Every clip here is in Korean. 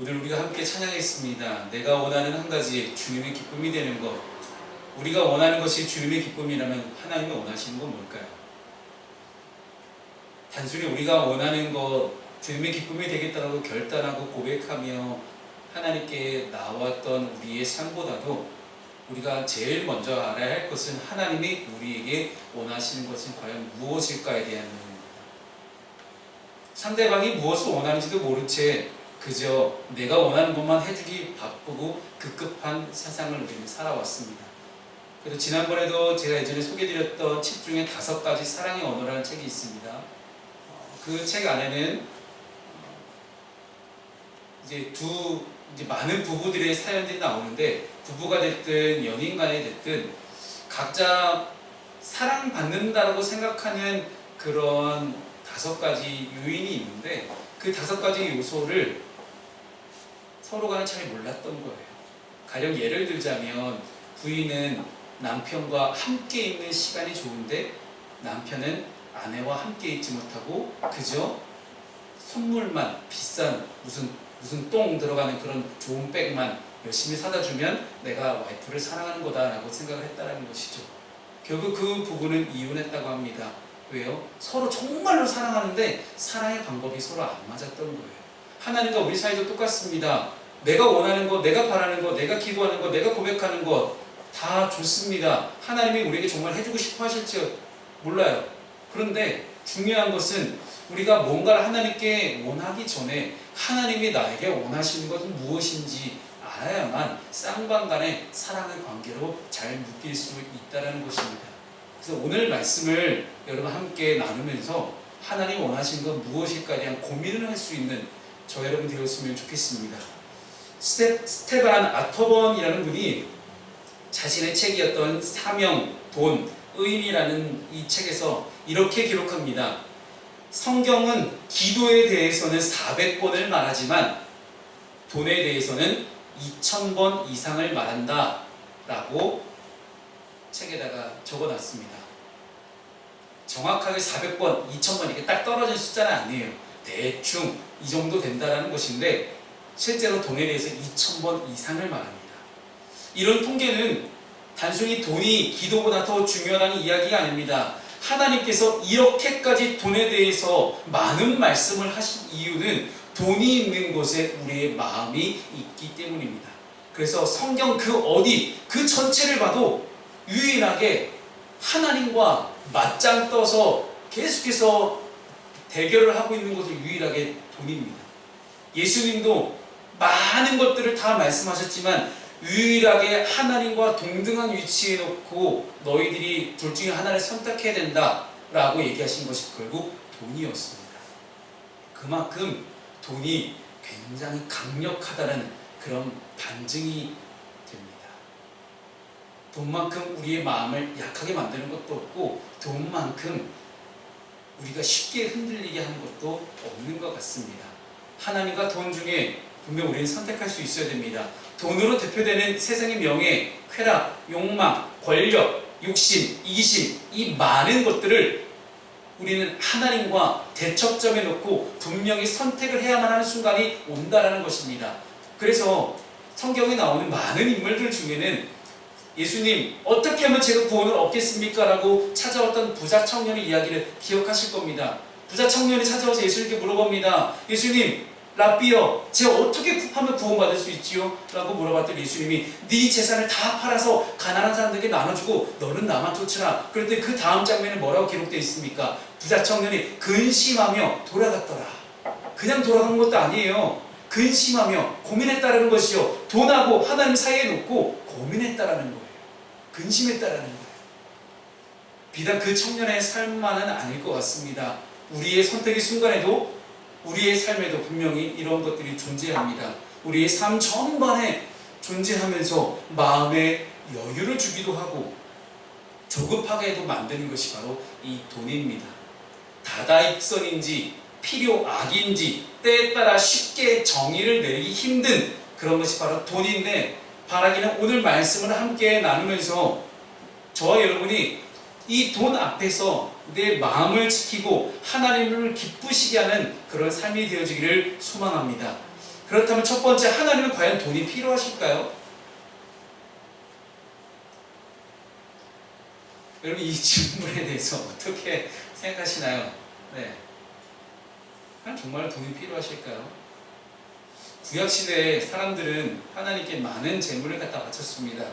오늘 우리가 함께 찬양했습니다. 내가 원하는 한 가지 주님의 기쁨이 되는 것. 우리가 원하는 것이 주님의 기쁨이라면 하나님이 원하시는 건 뭘까요? 단순히 우리가 원하는 것, 주님의 기쁨이 되겠다고 결단하고 고백하며 하나님께 나왔던 우리의 삶보다도 우리가 제일 먼저 알아야 할 것은 하나님이 우리에게 원하시는 것은 과연 무엇일까에 대한 부분입니다. 상대방이 무엇을 원하는지도 모른 채 그저 내가 원하는 것만 해주기 바쁘고 급급한 세상을 우리는 살아왔습니다. 그래서 지난번에도 제가 예전에 소개드렸던 책 중에 5가지 사랑의 언어라는 책이 있습니다. 그 책 안에는 이제 많은 부부들의 사연들이 나오는데, 부부가 됐든 연인 간에 됐든 각자 사랑받는다라고 생각하는 그런 5가지 요인이 있는데, 그 5가지 요소를 서로가 잘 몰랐던 거예요. 가령 예를 들자면, 부인은 남편과 함께 있는 시간이 좋은데 남편은 아내와 함께 있지 못하고 그저 선물만, 비싼 무슨 똥 들어가는 그런 좋은 백만 열심히 사다 주면 내가 와이프를 사랑하는 거다라고 생각을 했다는 것이죠. 결국 그 부부는 이혼했다고 합니다. 왜요? 서로 정말로 사랑하는데 사랑의 방법이 서로 안 맞았던 거예요. 하나님과 우리 사이도 똑같습니다. 내가 원하는 것, 내가 바라는 것, 내가 기도하는 것, 내가 고백하는 것 다 좋습니다. 하나님이 우리에게 정말 해주고 싶어 하실지 몰라요. 그런데 중요한 것은 우리가 뭔가를 하나님께 원하기 전에 하나님이 나에게 원하시는 것은 무엇인지 알아야만 쌍방간의 사랑의 관계로 잘 묶일 수 있다는 것입니다. 그래서 오늘 말씀을 여러분 함께 나누면서 하나님 원하시는 건 무엇일까에 대한 고민을 할 수 있는 저 여러분 되었으면 좋겠습니다. 스테반 아터번이라는 분이 자신의 책이었던 사명, 돈, 의인이라는 이 책에서 이렇게 기록합니다. 성경은 기도에 대해서는 400번을 말하지만 돈에 대해서는 2000번 이상을 말한다 라고 책에다가 적어놨습니다. 정확하게 400번, 2000번 이게 딱 떨어진 숫자는 아니에요. 대충 이 정도 된다는 것인데 실제로 돈에 대해서 2000번 이상을 말합니다. 이런 통계는 단순히 돈이 기도보다 더 중요하다는 이야기가 아닙니다. 하나님께서 이렇게까지 돈에 대해서 많은 말씀을 하신 이유는 돈이 있는 곳에 우리의 마음이 있기 때문입니다. 그래서 성경 그 전체를 봐도 유일하게 하나님과 맞짱 떠서 계속해서 대결을 하고 있는 것이 유일하게 돈입니다. 예수님도 많은 것들을 다 말씀하셨지만 유일하게 하나님과 동등한 위치에 놓고 너희들이 둘 중에 하나를 선택해야 된다라고 얘기하신 것이 결국 돈이었습니다. 그만큼 돈이 굉장히 강력하다는 그런 반증이 됩니다. 돈만큼 우리의 마음을 약하게 만드는 것도 없고 돈만큼 우리가 쉽게 흔들리게 하는 것도 없는 것 같습니다. 하나님과 돈 중에 분명 우리는 선택할 수 있어야 됩니다. 돈으로 대표되는 세상의 명예, 쾌락, 욕망, 권력, 욕심, 이기심, 이 많은 것들을 우리는 하나님과 대척점에 놓고 분명히 선택을 해야만 하는 순간이 온다라는 것입니다. 그래서 성경에 나오는 많은 인물들 중에는 예수님 어떻게 하면 제가 구원을 얻겠습니까? 라고 찾아왔던 부자 청년의 이야기를 기억하실 겁니다. 부자 청년이 찾아와서 예수님께 물어봅니다. 예수님, 랍비여, 제가 어떻게 하면 구원받을 수 있지요? 라고 물어봤더니 예수님이 네 재산을 다 팔아서 가난한 사람들에게 나눠주고 너는 나만 쫓으라. 그런데 그 다음 장면에 뭐라고 기록되어 있습니까? 부자 청년이 근심하며 돌아갔더라. 그냥 돌아간 것도 아니에요. 근심하며 고민했다라는 것이요. 돈하고 하나님 사이에 놓고 고민했다라는 거예요. 근심했다라는 거예요. 비단 그 청년의 삶만은 아닐 것 같습니다. 우리의 선택의 순간에도 우리의 삶에도 분명히 이런 것들이 존재합니다. 우리의 삶 전반에 존재하면서 마음에 여유를 주기도 하고 조급하게도 만드는 것이 바로 이 돈입니다. 다다익선인지 필요악인지 때에 따라 쉽게 정의를 내리기 힘든 그런 것이 바로 돈인데, 바라기는 오늘 말씀을 함께 나누면서 저와 여러분이 이 돈 앞에서 내 마음을 지키고 하나님을 기쁘시게 하는 그런 삶이 되어지기를 소망합니다. 그렇다면 첫 번째, 하나님은 과연 돈이 필요하실까요? 여러분, 이 질문에 대해서 어떻게 생각하시나요? 네. 정말 돈이 필요하실까요? 구약시대에 사람들은 하나님께 많은 재물을 갖다 바쳤습니다.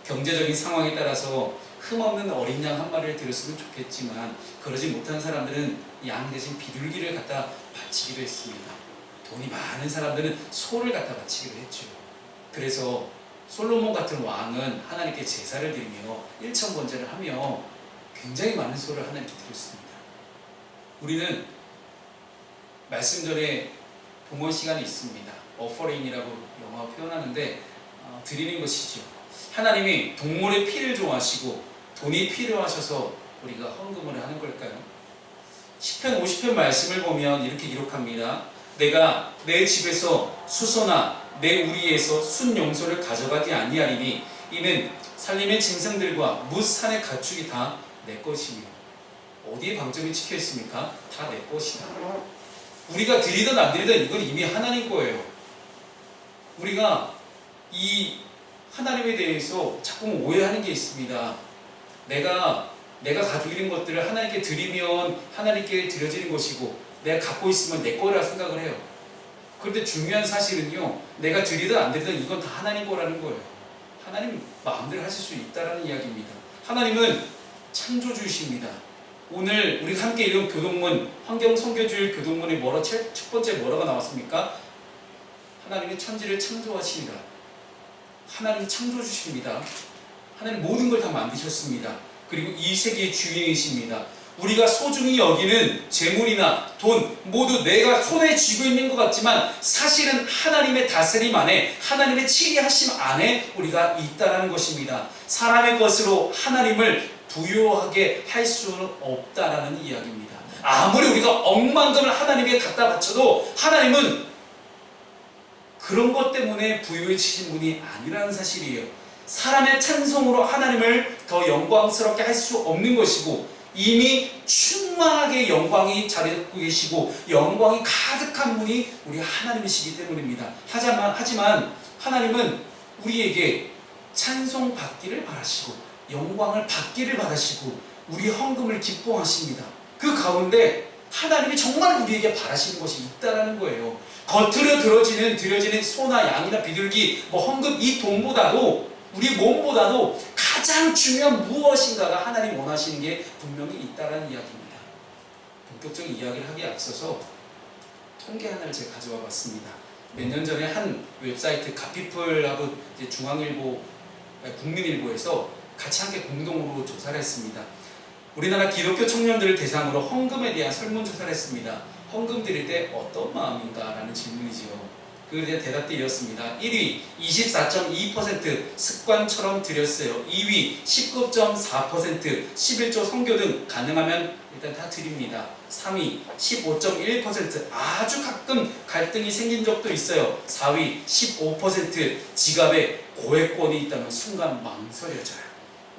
경제적인 상황에 따라서 흠없는 어린 양 한 마리를 드렸으면 좋겠지만 그러지 못한 사람들은 양 대신 비둘기를 갖다 바치기도 했습니다. 돈이 많은 사람들은 소를 갖다 바치기도 했죠. 그래서 솔로몬 같은 왕은 하나님께 제사를 드리며 일천번제를 하며 굉장히 많은 소를 하나님께 드렸습니다. 우리는 말씀 전에 봉헌 시간이 있습니다. 어퍼링이라고 영어가 표현하는데 드리는 것이죠. 하나님이 동물의 피를 좋아하시고 돈이 필요하셔서 우리가 헌금을 하는 걸까요? 시편 50편 말씀을 보면 이렇게 기록합니다. 내가 내 집에서 수소나 내 우리에서 순용소를 가져가지 아니하리니 이는 살림의 짐승들과 뭇 산의 가축이 다 내 것이며. 어디에 방점이 찍혀 있습니까? 다 내 것이다. 우리가 드리든 안 드리든 이건 이미 하나님 거예요. 우리가 이 하나님에 대해서 자꾸 오해하는 게 있습니다. 내가 가지고 있는 것들을 하나님께 드리면 하나님께 드려지는 것이고 내가 갖고 있으면 내 거라 생각을 해요. 그런데 중요한 사실은요, 내가 드리든 안 드리든 이건 다 하나님 거라는 거예요. 하나님 마음대로 하실 수 있다는 이야기입니다. 하나님은 창조주이십니다. 오늘 우리가 함께 읽은 교동문, 환경선교주일 교동문에 첫 번째 뭐라고 나왔습니까? 하나님이 천지를 창조하시니라. 하나님이 창조주십니다. 하나님 모든 걸 다 만드셨습니다. 그리고 이 세계의 주인이십니다. 우리가 소중히 여기는 재물이나 돈 모두 내가 손에 쥐고 있는 것 같지만 사실은 하나님의 다스림 안에, 하나님의 치리하심 안에 우리가 있다는 것입니다. 사람의 것으로 하나님을 부요하게 할 수는 없다라는 이야기입니다. 아무리 우리가 억만금을 하나님께 갖다 바쳐도 하나님은 그런 것 때문에 부유해지신 분이 아니라는 사실이에요. 사람의 찬송으로 하나님을 더 영광스럽게 할 수 없는 것이고 이미 충만하게 영광이 자리잡고 계시고 영광이 가득한 분이 우리 하나님이시기 때문입니다. 하지만 하나님은 우리에게 찬송 받기를 바라시고 영광을 받기를 바라시고 우리 헌금을 기뻐하십니다. 그 가운데 하나님이 정말 우리에게 바라시는 것이 있다는 거예요. 겉으로 드려지는 소나 양이나 비둘기, 헌금 이 돈보다도 우리 몸보다도 가장 중요한 무엇인가가 하나님 원하시는 게 분명히 있다는 이야기입니다. 본격적인 이야기를 하기에 앞서서 통계 하나를 제가 가져와 봤습니다. 몇 년 전에 한 웹사이트 가피플하고 중앙일보, 국민일보에서 같이 함께 공동으로 조사를 했습니다. 우리나라 기독교 청년들을 대상으로 헌금에 대한 설문조사를 했습니다. 헌금 드릴 때 어떤 마음인가? 라는 질문이지요. 그에 대한 대답도 이렇습니다. 1위 24.2% 습관처럼 드렸어요. 2위 19.4% 11조 선교 등 가능하면 일단 다 드립니다. 3위 15.1% 아주 가끔 갈등이 생긴 적도 있어요. 4위 15% 지갑에 고액권이 있다면 순간 망설여져요.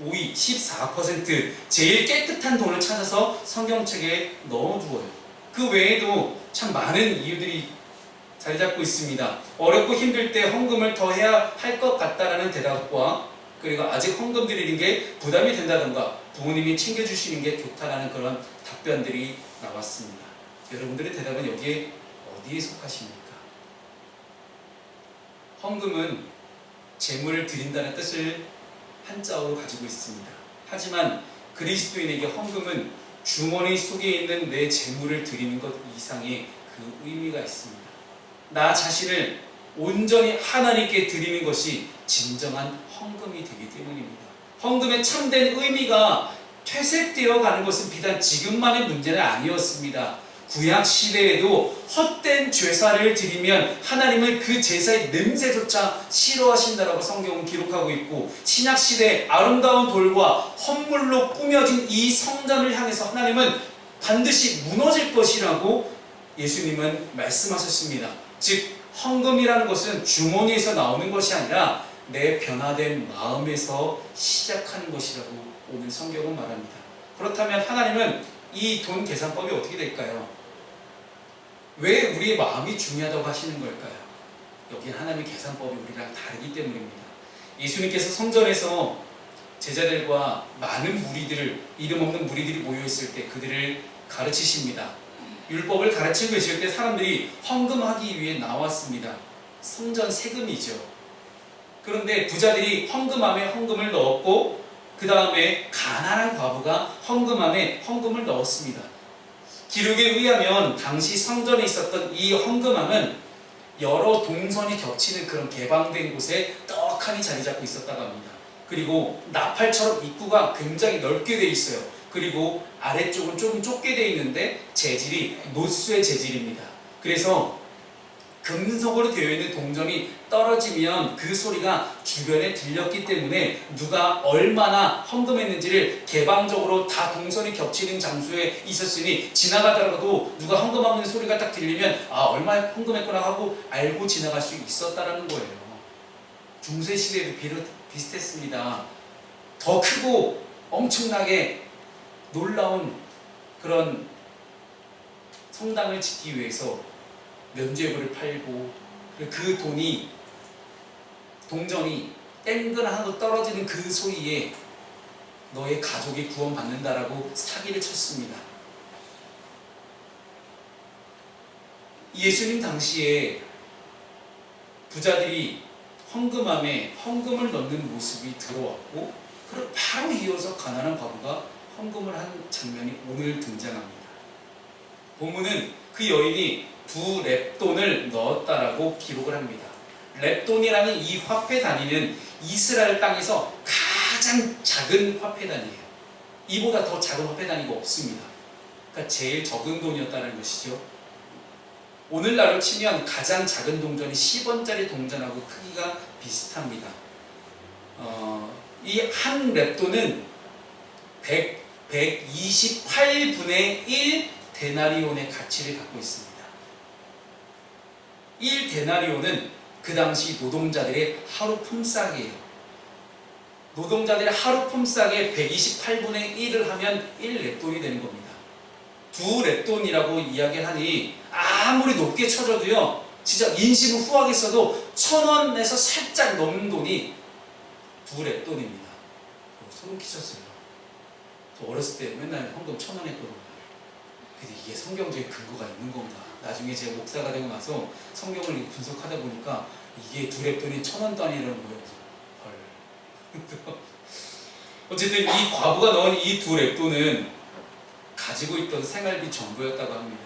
5위 14% 제일 깨끗한 돈을 찾아서 성경책에 넣어두어요. 그 외에도 참 많은 이유들이 자리 잡고 있습니다. 어렵고 힘들 때 헌금을 더 해야 할 것 같다라는 대답과 그리고 아직 헌금 드리는 게 부담이 된다던가 부모님이 챙겨주시는 게 좋다라는 그런 답변들이 나왔습니다. 여러분들의 대답은 여기에 어디에 속하십니까? 헌금은 재물을 드린다는 뜻을 한자어로 가지고 있습니다. 하지만 그리스도인에게 헌금은 주머니 속에 있는 내 재물을 드리는 것 이상의 그 의미가 있습니다. 나 자신을 온전히 하나님께 드리는 것이 진정한 헌금이 되기 때문입니다. 헌금의 참된 의미가 퇴색되어 가는 것은 비단 지금만의 문제는 아니었습니다. 구약 시대에도 헛된 제사를 드리면 하나님은 그 제사의 냄새조차 싫어하신다라고 성경은 기록하고 있고, 신약 시대의 아름다운 돌과 헌물로 꾸며진 이 성전을 향해서 하나님은 반드시 무너질 것이라고 예수님은 말씀하셨습니다. 즉 헌금이라는 것은 주머니에서 나오는 것이 아니라 내 변화된 마음에서 시작하는 것이라고 오늘 성경은 말합니다. 그렇다면 하나님은 이 돈 계산법이 어떻게 될까요? 왜 우리의 마음이 중요하다고 하시는 걸까요? 여기 하나님의 계산법이 우리랑 다르기 때문입니다. 예수님께서 성전에서 제자들과 많은 무리들을, 이름 없는 무리들이 모여있을 때 그들을 가르치십니다. 율법을 가르치고 계실 때 사람들이 헌금하기 위해 나왔습니다. 성전 세금이죠. 그런데 부자들이 헌금함에 헌금을 넣었고 그 다음에 가난한 과부가 헌금함에 헌금을 넣었습니다. 기록에 의하면 당시 성전에 있었던 이 헌금함은 여러 동선이 겹치는 그런 개방된 곳에 떡하니 자리 잡고 있었다고 합니다. 그리고 나팔처럼 입구가 굉장히 넓게 돼 있어요. 그리고 아래쪽은 조금 좁게 돼 있는데 재질이 노쇠 재질입니다. 그래서 금속으로 되어 있는 동전이 떨어지면 그 소리가 주변에 들렸기 때문에 누가 얼마나 헌금했는지를 개방적으로 다 동선이 겹치는 장소에 있었으니 지나가더라도 누가 헌금하는 소리가 딱 들리면 아, 얼마 헌금했구나 하고 알고 지나갈 수 있었다라는 거예요. 중세시대에도 비슷했습니다. 더 크고 엄청나게 놀라운 그런 성당을 짓기 위해서 면죄부를 팔고 그 돈이 동전이 땡근 하나 떨어지는 그 소리에 너의 가족이 구원받는다라고 사기를 쳤습니다. 예수님 당시에 부자들이 헌금함에 헌금을 넣는 모습이 들어왔고 그리고 바로 이어서 가난한 과부가 헌금을 한 장면이 오늘 등장합니다. 본문은 그 여인이 2렙돈을 넣었다라고 기록을 합니다. 렙돈이라는 이 화폐 단위는 이스라엘 땅에서 가장 작은 화폐 단위예요. 이보다 더 작은 화폐 단위가 없습니다. 그러니까 제일 적은 돈이었다는 것이죠. 오늘날로 치면 가장 작은 동전이 10원짜리 동전하고 크기가 비슷합니다. 이 한 렙돈은 128분의 1 데나리온의 가치를 갖고 있습니다. 1 데나리온은 그 당시 노동자들의 하루 품삯이에요. 노동자들의 하루 품삯에 128분의 1을 하면 1렙돈이 되는 겁니다. 2렙돈이라고 이야기를 하니 아무리 높게 쳐줘도요, 진짜 인심을 후하게 써도 1,000원에서 살짝 넘는 돈이 2렙돈입니다. 소름 끼쳤어요. 저 어렸을 때 맨날 헌금 1,000원 했거든요. 근데 이게 성경적인 근거가 있는 건가? 나중에 제가 목사가 되고 나서 성경을 분석하다 보니까 이게 2렙돈이 1,000원 단위라는 거예요. 헐. 어쨌든 이 과부가 넣은 이 2렙돈은 가지고 있던 생활비 전부였다고 합니다.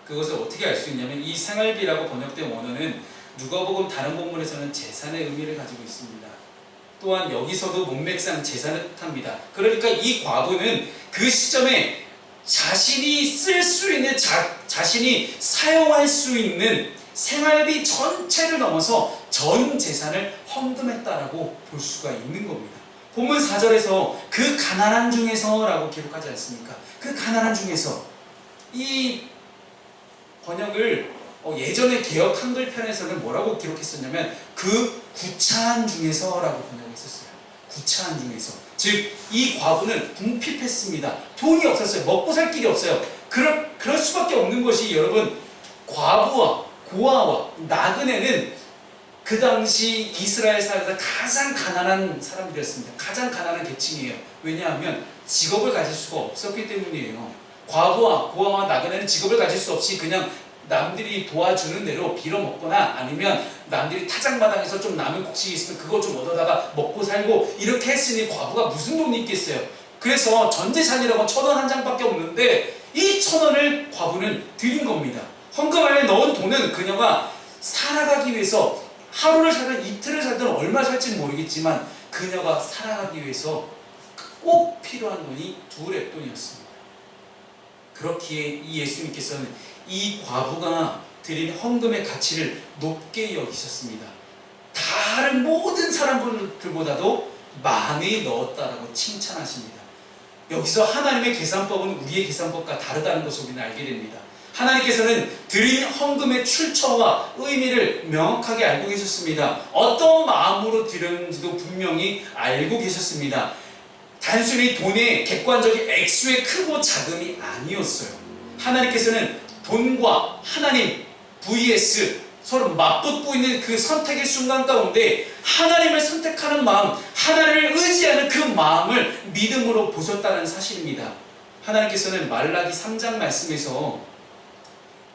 그것을 어떻게 알 수 있냐면 이 생활비라고 번역된 원어는 누가복음 다른 본문에서는 재산의 의미를 가지고 있습니다. 또한 여기서도 문맥상 재산을 뜻합니다. 그러니까 이 과부는 그 시점에 자신이 쓸 수 있는 자신이 사용할 수 있는 생활비 전체를 넘어서 전 재산을 헌금했다라고 볼 수가 있는 겁니다. 본문 4절에서 그 가난한 중에서 라고 기록하지 않습니까? 그 가난한 중에서 이 번역을 예전에 개역 한글편에서는 뭐라고 기록했었냐면 그 구차한 중에서 라고 번역했었어요. 구차한 중에서. 즉 이 과부는 궁핍했습니다. 돈이 없었어요. 먹고 살 길이 없어요. 그럴 수밖에 없는 것이 여러분, 과부와 고아와 나그네는 그 당시 이스라엘 사회에서 가장 가난한 사람들이었습니다. 가장 가난한 계층이에요. 왜냐하면 직업을 가질 수가 없었기 때문이에요. 과부와 고아와 나그네는 직업을 가질 수 없이 그냥 남들이 도와주는 대로 빌어먹거나 아니면 남들이 타작마당에서 좀 남은 곡식이 있으면 그거 좀 얻어다가 먹고 살고 이렇게 했으니 과부가 무슨 돈이 있겠어요. 그래서 전재산이라고 1,000원 한 장밖에 없는데 이 1,000원을 과부는 드린 겁니다. 헌금 안에 넣은 돈은 그녀가 살아가기 위해서 하루를 살든 이틀을 살든 얼마 살지는 모르겠지만 그녀가 살아가기 위해서 꼭 필요한 돈이 2렙돈이었습니다. 그렇기에 이 예수님께서는 이 과부가 드린 헌금의 가치를 높게 여기셨습니다. 다른 모든 사람들보다도 많이 넣었다라고 칭찬하십니다. 여기서 하나님의 계산법은 우리의 계산법과 다르다는 것을 우리는 알게 됩니다. 하나님께서는 드린 헌금의 출처와 의미를 명확하게 알고 계셨습니다. 어떤 마음으로 드렸는지도 분명히 알고 계셨습니다. 단순히 돈의 객관적인 액수의 크고 작음이 아니었어요. 하나님께서는 돈과 하나님 vs 서로 맞붙고 있는 그 선택의 순간 가운데 하나님을 선택하는 마음, 하나님을 의지하는 그 마음을 믿음으로 보셨다는 사실입니다. 하나님께서는 말라기 3장 말씀에서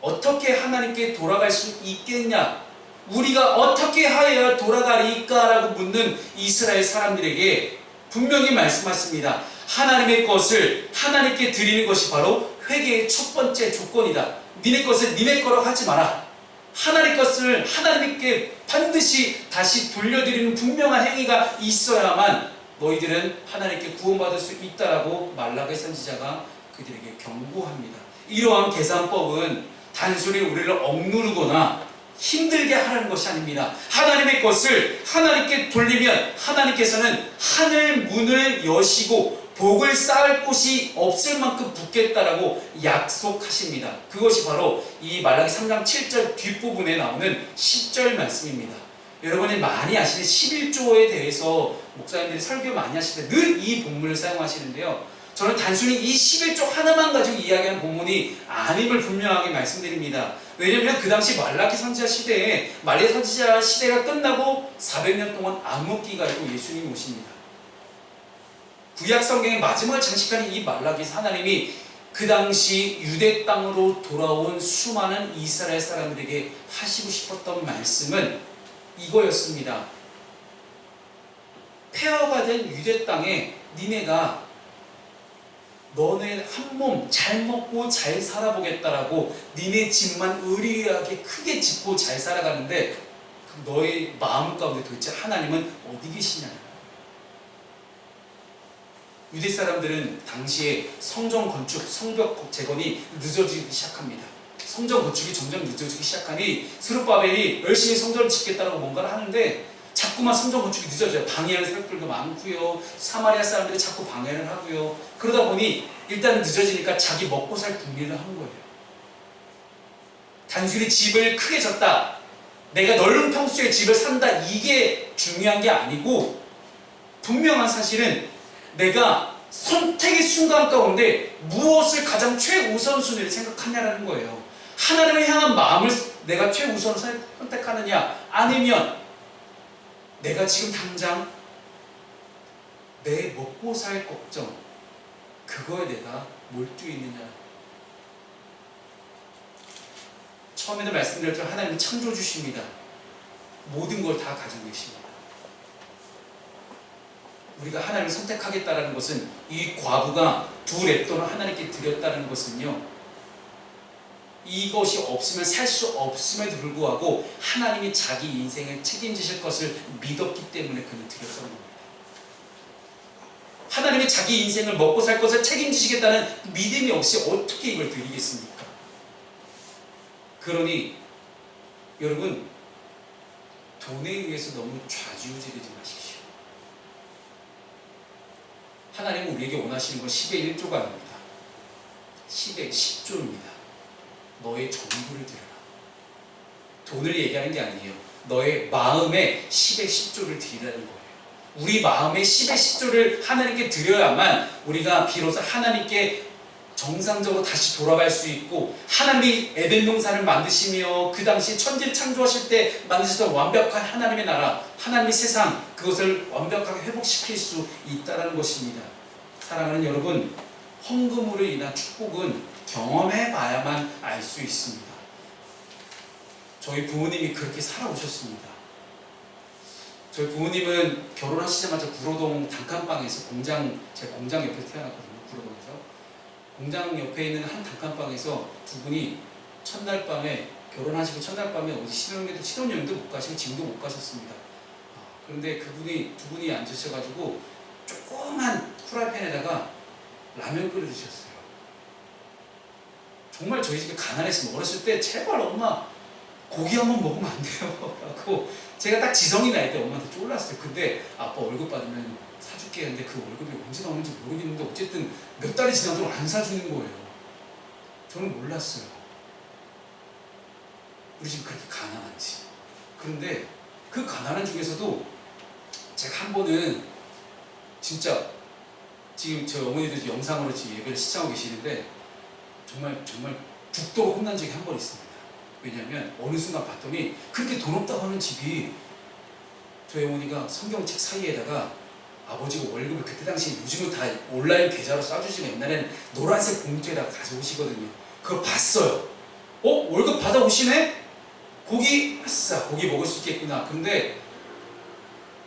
어떻게 하나님께 돌아갈 수 있겠냐, 우리가 어떻게 하여야 돌아가리까라고 묻는 이스라엘 사람들에게 분명히 말씀하십니다. 하나님의 것을 하나님께 드리는 것이 바로 회개의 첫 번째 조건이다. 니네 것을 니네 거라고 하지 마라. 하나님 것을 하나님께 반드시 다시 돌려드리는 분명한 행위가 있어야만 너희들은 하나님께 구원받을 수 있다라고 말라기 선지자가 그들에게 경고합니다. 이러한 계산법은 단순히 우리를 억누르거나 힘들게 하라는 것이 아닙니다. 하나님의 것을 하나님께 돌리면 하나님께서는 하늘 문을 여시고 복을 쌓을 곳이 없을 만큼 붓겠다라고 약속하십니다. 그것이 바로 이 말라기 3장 7절 뒷부분에 나오는 10절 말씀입니다. 여러분이 많이 아시는 11조에 대해서 목사님들이 설교 많이 하실 때 늘 이 본문을 사용하시는데요. 저는 단순히 이 11조 하나만 가지고 이야기하는 본문이 아님을 분명하게 말씀드립니다. 왜냐하면 그 당시 말라기 선지자 시대에 말라기 선지자 시대가 끝나고 400년 동안 암흑기가 있고 예수님이 오십니다. 구약 성경의 마지막을 장식하는 이 말라기 하나님이 그 당시 유대 땅으로 돌아온 수많은 이스라엘 사람들에게 하시고 싶었던 말씀은 이거였습니다. 폐허가 된 유대 땅에 니네가 너네 한 몸 잘 먹고 잘 살아보겠다라고 니네 집만 의리하게 크게 짓고 잘 살아가는데 너의 마음 가운데 도대체 하나님은 어디 계시냐. 유대 사람들은 당시에 성전 건축, 성벽 재건이 늦어지기 시작합니다. 성전 건축이 점점 늦어지기 시작하니 스룹바벨이 열심히 성전을 짓겠다고 뭔가를 하는데 자꾸만 성전 건축이 늦어져요. 방해하는 사람들도 많고요. 사마리아 사람들이 자꾸 방해를 하고요. 그러다 보니 일단은 늦어지니까 자기 먹고 살 궁리를 하는 거예요. 단순히 집을 크게 졌다, 내가 넓은 평수의 집을 산다, 이게 중요한 게 아니고 분명한 사실은 내가 선택의 순간 가운데 무엇을 가장 최우선순위를 생각하냐라는 거예요. 하나님을 향한 마음을 내가 최우선으로 선택하느냐, 아니면 내가 지금 당장 내 먹고 살 걱정, 그거에 내가 몰두해 있느냐. 처음에도 말씀드렸지만 하나님은 창조주십니다. 모든 걸 다 가지고 계십니다. 우리가 하나님을 선택하겠다는 것은, 이 과부가 두 랩돈을 하나님께 드렸다는 것은요, 이것이 없으면 살 수 없음에도 불구하고 하나님이 자기 인생을 책임지실 것을 믿었기 때문에 그는 드렸던 겁니다. 하나님이 자기 인생을 먹고 살 것을 책임지시겠다는 믿음이 없이 어떻게 이걸 드리겠습니까? 그러니 여러분, 돈에 의해서 너무 좌지우지되지 마십시오. 하나님은 우리에게 원하시는 건 10의 1조가 아닙니다. 10의 10조입니다. 너의 전부를 드려라. 돈을 얘기하는 게 아니에요. 너의 마음에 10의 10조를 드리라는 거예요. 우리 마음에 10의 10조를 하나님께 드려야만 우리가 비로소 하나님께 정상적으로 다시 돌아갈 수 있고, 하나님이 에덴 동산을 만드시며 그 당시 천지를 창조하실 때 만드셨던 완벽한 하나님의 나라, 하나님의 세상, 그것을 완벽하게 회복시킬 수 있다는 것입니다. 사랑하는 여러분, 헌금으로 인한 축복은 경험해 봐야만 알 수 있습니다. 저희 부모님이 그렇게 살아오셨습니다. 저희 부모님은 결혼하시자마자 구로동 단칸방에서 제 공장 옆에 태어났거든요. 구로동에서. 공장 옆에 있는 한 단칸방에서 두 분이 첫날 밤에, 결혼하시고 첫날 밤에 어디 신혼여행도 못 가시고 지금도 못 가셨습니다. 그런데 두 분이 앉으셔가지고 조그만 프라이팬에다가 라면 끓여 드셨어요. 정말 저희 집에 가난했으면 어렸을 때 제발 엄마 고기 한번 먹으면 안 돼요? 라고 제가 딱 지성이 날 때 엄마한테 쫄랐어요. 근데 아빠 월급 받으면 사줄게 했는데 그 월급이 언제 나오는지 모르겠는데 어쨌든 몇 달이 지나도록 안 사주는 거예요. 저는 몰랐어요. 우리 집 그렇게 가난한지. 그런데 그 가난한 중에서도 제가 한 번은 진짜, 지금 저희 어머니도 영상으로 지금 예배를 시청하고 계시는데 정말 죽도록 혼난 적이 한 번 있습니다. 왜냐면 어느 순간 봤더니 그렇게 돈 없다고 하는 집이 저희 어머니가 성경책 사이에다가 아버지가 월급을 그때 당시에 요즘은 다 온라인 계좌로 쏴주지만 옛날에는 노란색 봉투에다가 가져오시거든요. 그걸 봤어요. 월급 받아오시네? 고기, 아싸, 고기 먹을 수 있겠구나. 근데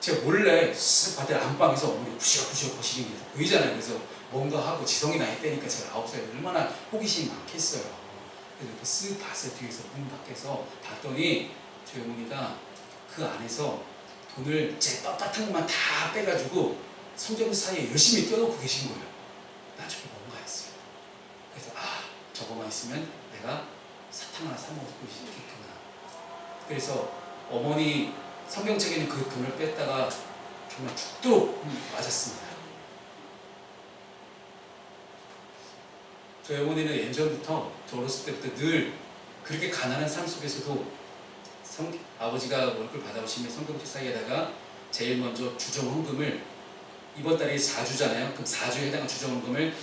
제가 몰래 쓱 바들 안방에서 어머니 부시럭부시럭 거시는 게 보이잖아요. 그래서 뭔가 하고 지성이 나이 때니까 제가 9살 얼마나 호기심이 많겠어요. 그래서 이렇게 쓱 봤어요. 뒤에서 문 밖에서 봤더니 저희 어머니가 그 안에서 돈을 제 빳빳한 것만 다 빼가지고 성경 사이에 열심히 껴놓고 계신 거예요. 나 저게 뭔가 했어요. 그래서 저거만 있으면 내가 사탕 하나 사 먹을 수 있겠구나. 그래서 어머니 성경책에는 그 돈을 뺐다가 정말 죽도록 맞았습니다. 저희 어머니는 예전부터 저 어렸을 때부터 늘 그렇게 가난한 삶 속에서도 아버지가 월급을 받아오시면 성경책 사이에다가 제일 먼저 주정헌금을 이번 달에 4주잖아요. 그럼 4주에 해당하는 주정헌금을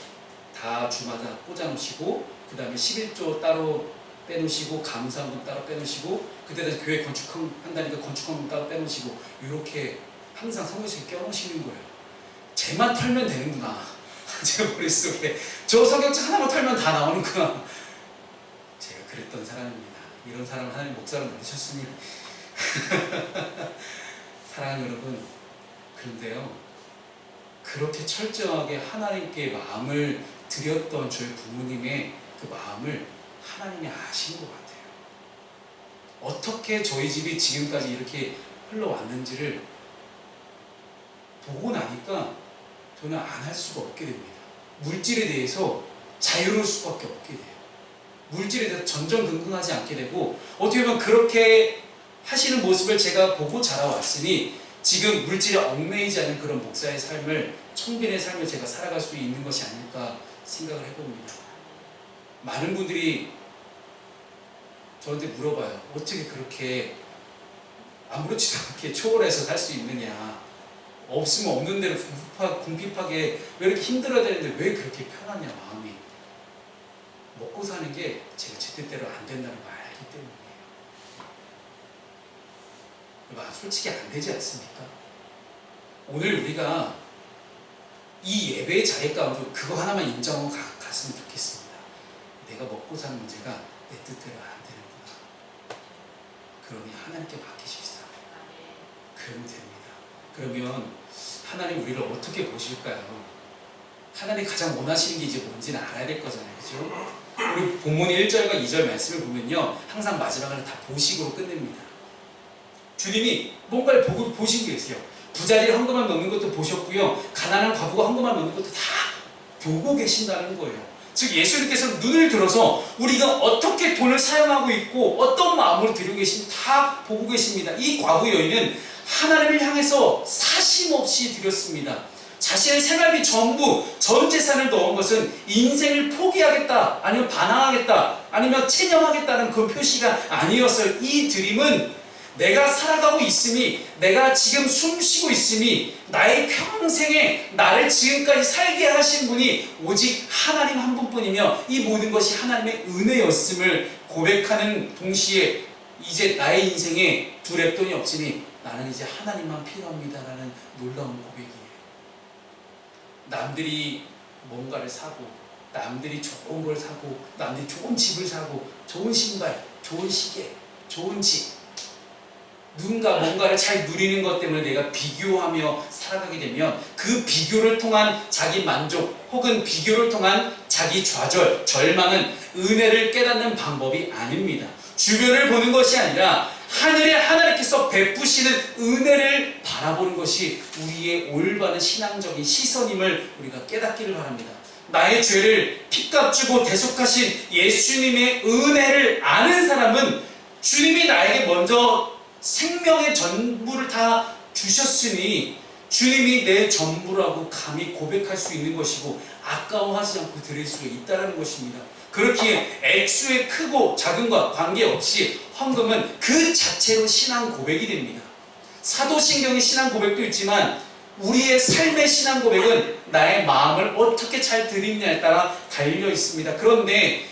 다 주마다 꽂아놓으시고 그 다음에 11조 따로 빼놓으시고 감사헌금 따로 빼놓으시고 그때도 교회 건축한다니까 건축헌금 따로 빼놓으시고 이렇게 항상 성경책에 껴놓으시는 거예요. 쟤만 털면 되는구나. 제 머릿속에 저 성경책 하나만 털면 다 나오는구나. 제가 그랬던 사람입니다. 이런 사람 하나님 목사로 만드셨으니 사랑하는 여러분, 그런데요 그렇게 철저하게 하나님께 마음을 드렸던 저희 부모님의 그 마음을 하나님이 아시는 것 같아요. 어떻게 저희 집이 지금까지 이렇게 흘러왔는지를 보고 나니까 저는 안 할 수가 없게 됩니다. 물질에 대해서 자유로울 수밖에 없게 돼요. 물질에 대해서 전전긍긍하지 않게 되고 어떻게 보면 그렇게 하시는 모습을 제가 보고 자라왔으니 지금 물질에 얽매이지 않은 그런 목사의 삶을 청빈의 삶을 제가 살아갈 수 있는 것이 아닐까 생각을 해봅니다. 많은 분들이 저한테 물어봐요. 어떻게 그렇게 아무렇지도 않게 초월해서 살 수 있느냐. 없으면 없는 대로 궁핍하게 왜 이렇게 힘들어야 되는데 왜 그렇게 편하냐 마음이. 먹고 사는 게 제가 제 뜻대로 안 된다는 걸 알기 때문이에요. 솔직히 안 되지 않습니까? 오늘 우리가 이 예배의 자리 가운데 그거 하나만 인정하고 갔으면 좋겠습니다. 내가 먹고 사는 문제가 내 뜻대로 안 되는구나. 그러니 하나님께 맡기십시다. 그러면 됩니다. 그러면 하나님 우리를 어떻게 보실까요? 하나님 가장 원하시는 게 이제 뭔지는 알아야 될 거잖아요. 그렇죠? 우리 본문 1절과 2절 말씀을 보면요 항상 마지막을 다 보식으로 끝냅니다. 주님이 뭔가를 보시고 계세요. 부자들이 헌금을 넣는 것도 보셨고요. 가난한 과부가 헌금을 넣는 것도 다 보고 계신다는 거예요. 즉 예수님께서 눈을 들어서 우리가 어떻게 돈을 사용하고 있고 어떤 마음으로 드리고 계신지 다 보고 계십니다. 이 과부 여인은 하나님을 향해서 사심없이 드렸습니다. 자신의 생활비 전부 전 재산을 넣은 것은 인생을 포기하겠다 아니면 반항하겠다 아니면 체념하겠다는 그 표시가 아니었어요. 이 드림은 내가 살아가고 있음이 내가 지금 숨쉬고 있음이 나의 평생에 나를 지금까지 살게 하신 분이 오직 하나님 한 분뿐이며 이 모든 것이 하나님의 은혜였음을 고백하는 동시에 이제 나의 인생에 두 랩돈이 없으니 나는 이제 하나님만 필요합니다라는 놀라운 고백이에요. 남들이 뭔가를 사고 남들이 좋은 걸 사고 남들이 좋은 집을 사고 좋은 신발, 좋은 시계, 좋은 집 누군가 뭔가를 잘 누리는 것 때문에 내가 비교하며 살아가게 되면 그 비교를 통한 자기 만족 혹은 비교를 통한 자기 좌절, 절망은 은혜를 깨닫는 방법이 아닙니다. 주변을 보는 것이 아니라 하늘에 하나님께서 베푸시는 은혜를 바라보는 것이 우리의 올바른 신앙적인 시선임을 우리가 깨닫기를 바랍니다. 나의 죄를 핏값 주고 대속하신 예수님의 은혜를 아는 사람은 주님이 나에게 먼저 생명의 전부를 다 주셨으니 주님이 내 전부라고 감히 고백할 수 있는 것이고 아까워하지 않고 드릴 수 있다는 것입니다. 그렇기에 액수의 크고 작은과 관계없이 헌금은 그 자체로 신앙 고백이 됩니다. 사도신경의 신앙 고백도 있지만 우리의 삶의 신앙 고백은 나의 마음을 어떻게 잘 드리느냐에 따라 달려 있습니다. 그런데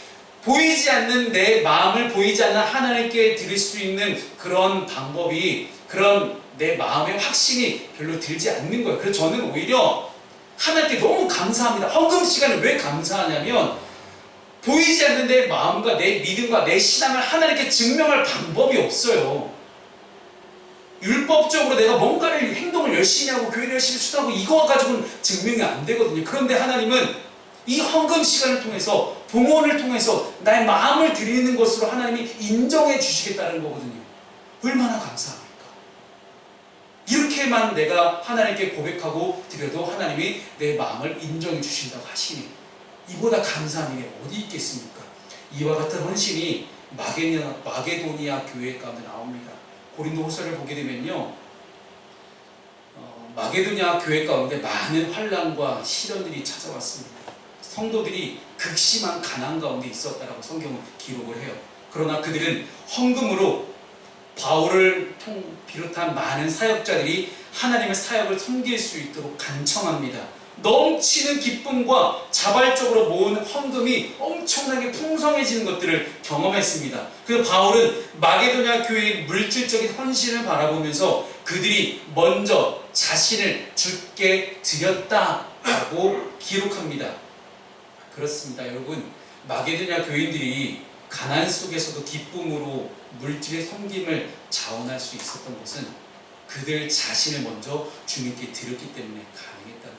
보이지 않는 내 마음을 보이지 않는 하나님께 드릴 수 있는 그런 방법이, 그런 내 마음의 확신이 별로 들지 않는 거예요. 그래서 저는 오히려 하나님께 너무 감사합니다. 헌금 시간을 왜 감사하냐면 보이지 않는 내 마음과 내 믿음과 내 신앙을 하나님께 증명할 방법이 없어요. 율법적으로 내가 뭔가를 행동을 열심히 하고 교회를 열심히 추도하고 이거 가지고는 증명이 안 되거든요. 그런데 하나님은 이 헌금 시간을 통해서, 봉헌을 통해서 나의 마음을 드리는 것으로 하나님이 인정해 주시겠다는 거거든요. 얼마나 감사합니까? 이렇게만 내가 하나님께 고백하고 드려도 하나님이 내 마음을 인정해 주신다고 하시니 이보다 감사한 일이 어디 있겠습니까? 이와 같은 헌신이 마게도니아 교회 가운데 나옵니다. 고린도후서를 보게 되면요, 마게도니아 교회 가운데 많은 환난과 시련들이 찾아왔습니다. 성도들이 극심한 가난 가운데 있었다라고 성경은 기록을 해요. 그러나 그들은 헌금으로 바울을 비롯한 많은 사역자들이 하나님의 사역을 섬길 수 있도록 간청합니다. 넘치는 기쁨과 자발적으로 모은 헌금이 엄청나게 풍성해지는 것들을 경험했습니다. 그래서 바울은 마게도냐 교회의 물질적인 헌신을 바라보면서 그들이 먼저 자신을 주께 드렸다라고 기록합니다. 그렇습니다. 여러분, 마게도냐 교인들이 가난 속에서도 기쁨으로 물질의 섬김을 자원할 수 있었던 것은 그들 자신을 먼저 주님께 드렸기 때문에 가능했다는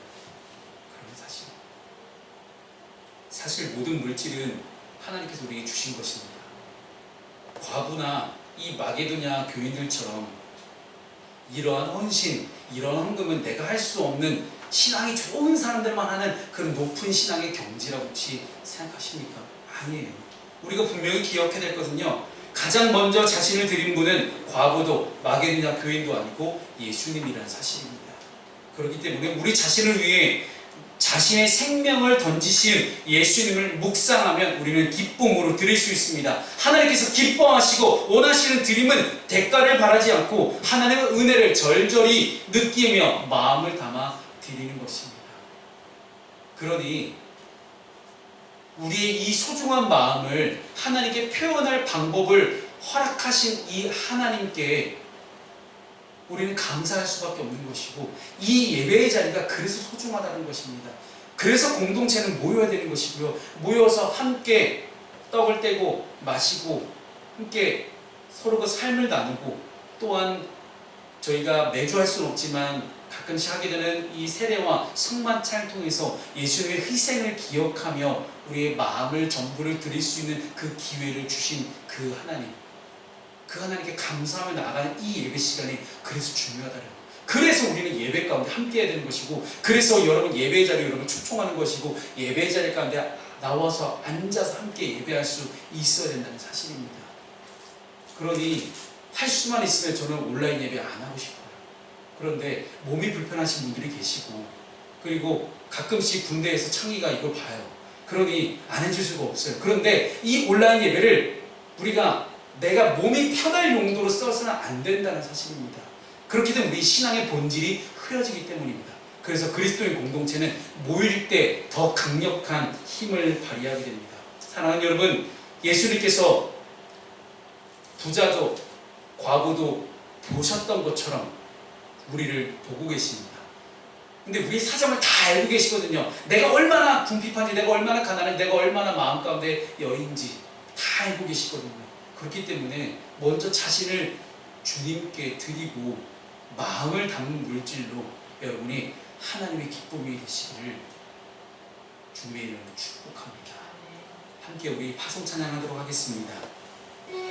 그런 사실. 사실 모든 물질은 하나님께서 우리에게 주신 것입니다. 과부나 이 마게도냐 교인들처럼 이러한 헌신, 이러한 헌금은 내가 할 수 없는 신앙이 좋은 사람들만 하는 그런 높은 신앙의 경지라고 혹시 생각하십니까? 아니에요. 우리가 분명히 기억해야 될 것은요, 가장 먼저 자신을 드린 분은 과부도 마게도냐 교인도 아니고 예수님이라는 사실입니다. 그렇기 때문에 우리 자신을 위해 자신의 생명을 던지신 예수님을 묵상하면 우리는 기쁨으로 드릴 수 있습니다. 하나님께서 기뻐하시고 원하시는 드림은 대가를 바라지 않고 하나님의 은혜를 절절히 느끼며 마음을 담아 드리는 것입니다. 그러니 우리의 이 소중한 마음을 하나님께 표현할 방법을 허락하신 이 하나님께 우리는 감사할 수밖에 없는 것이고, 이 예배의 자리가 그래서 소중하다는 것입니다. 그래서 공동체는 모여야 되는 것이고요, 모여서 함께 떡을 떼고 마시고 함께 서로 그 삶을 나누고, 또한 저희가 매주 할 수는 없지만 가끔씩 하게 되는 이 세례와 성만찬을 통해서 예수님의 희생을 기억하며 우리의 마음을 전부를 드릴 수 있는 그 기회를 주신 그 하나님, 그 하나님께 감사하며 나아가는 이 예배 시간이 그래서 중요하다는 거예요. 그래서 우리는 예배 가운데 함께 해야 되는 것이고, 그래서 여러분 예배 자리에 여러분 초청하는 것이고, 예배 자리 가운데 나와서 앉아서 함께 예배할 수 있어야 된다는 사실입니다. 그러니 할 수만 있으면 저는 온라인 예배 안 하고 싶어요. 그런데 몸이 불편하신 분들이 계시고, 그리고 가끔씩 군대에서 창의가 이걸 봐요. 그러니 안 해줄 수가 없어요. 그런데 이 온라인 예배를 우리가 내가 몸이 편할 용도로 써서는 안 된다는 사실입니다. 그렇기 때문에 우리 신앙의 본질이 흐려지기 때문입니다. 그래서 그리스도인 공동체는 모일 때 더 강력한 힘을 발휘하게 됩니다. 사랑하는 여러분, 예수님께서 부자도 과부도 보셨던 것처럼 우리를 보고 계십니다. 근데 우리 사정을 다 알고 계시거든요. 내가 얼마나 궁핍한지, 내가 얼마나 가난한지, 내가 얼마나 마음 가운데 여인지 다 알고 계시거든요. 그렇기 때문에 먼저 자신을 주님께 드리고 마음을 담는 물질로 여러분이 하나님의 기쁨이 되시기를 주님의 이름으로 축복합니다. 함께 우리 파송 찬양하도록 하겠습니다.